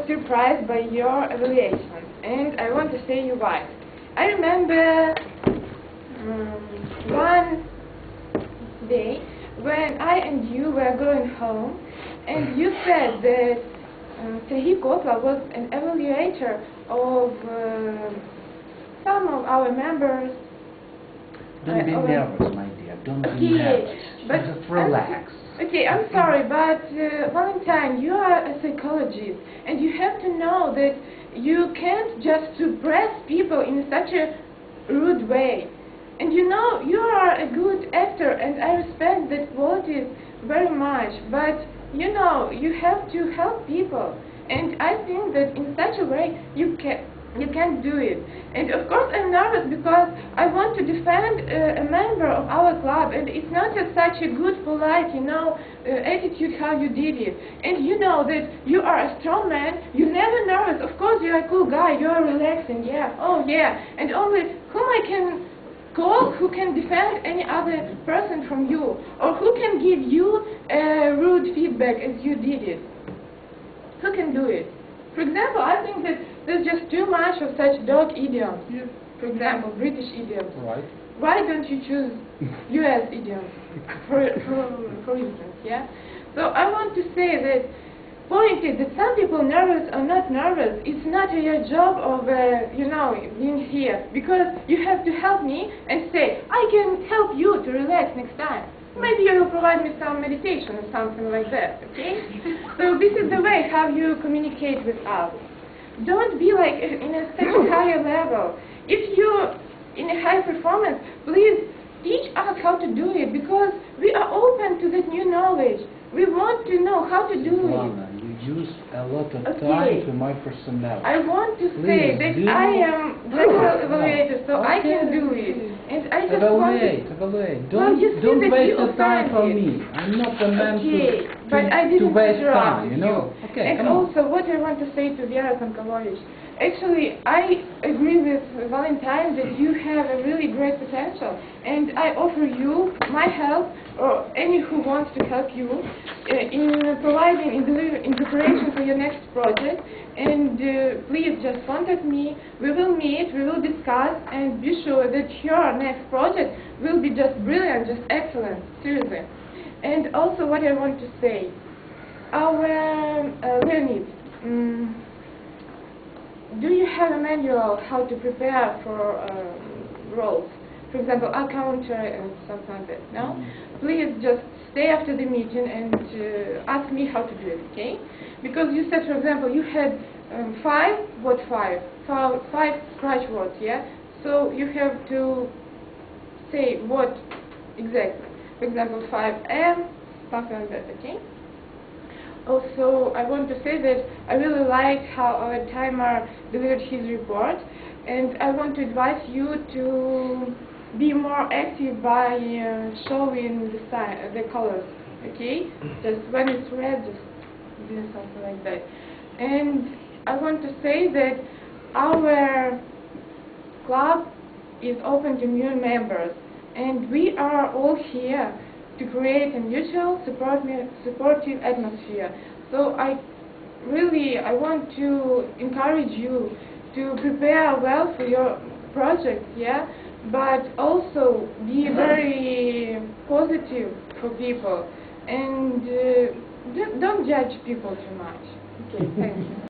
surprised by your evaluation, and I want to say you why. I remember one day when I and you were going home, and you said that Serhiy Kotla was an evaluator of some of our members. Don't be nervous, my dear. Don't be nervous. Just relax. Okay, I'm sorry, but Valentine, you are a psychologist, and you have to know that you can't just suppress people in such a rude way. And you know, you are a good actor, and I respect that quality very much, but you know, you have to help people. And I think that in such a way you can't do it. And of course I'm nervous because I want to defend a member of our club, and it's not such a good, polite, attitude how you did it. And you know that you are a strong man, you're never nervous. Of course you're a cool guy, you are relaxing, yeah, oh yeah. And only whom I can call who can defend any other person from you, or who can give you rude feedback as you did it. Who can do it? For example, I think that there's just too much of such dog idioms. For example, British idioms. Right. Why don't you choose US idioms, for instance, yeah? So I want to say that point is that some people nervous or not nervous, it's not your job of, being here, because you have to help me and say, I can help you to relax next time. Maybe you will provide me some meditation or something like that, okay? So this is the way how you communicate with us. Don't be like in a such a higher level. If you're in a high performance, please teach us how to do it, because we are open to that new knowledge. We want to know how to do Lana, it. you use a lot of time to my personality. I want to say that I am general evaluator, so I can do it. And I just Evaluate. Don't waste the time for it. me. I'm not the man but I didn't to waste interrupt time, you know. Okay, and also, what I want to say to Vera Pankalovich, actually, I agree with Valentine that you have a really great potential, and I offer you my help, or any who wants to help you, in providing, in preparation for your next project. And please just contact me. We will meet, we will discuss, and be sure that your next project will be just brilliant, just excellent, seriously. And also, what I want to say, our Leonid, do you have a manual how to prepare for roles? For example, accountant and something like that, no? Please just stay after the meeting and ask me how to do it, okay? Because you said, for example, you had five scratch words, yeah? So you have to say what exactly. For example, 5M, something like that, okay? Also, I want to say that I really liked how our timer delivered his report, and I want to advise you to be more active by showing the colors, okay? Just when it's red, just do something like that. And I want to say that our club is open to new members, and we are all here to create a mutual, supportive atmosphere. So I want to encourage you to prepare well for your project, yeah, but also be very positive for people, and don't judge people too much. Okay, thank you.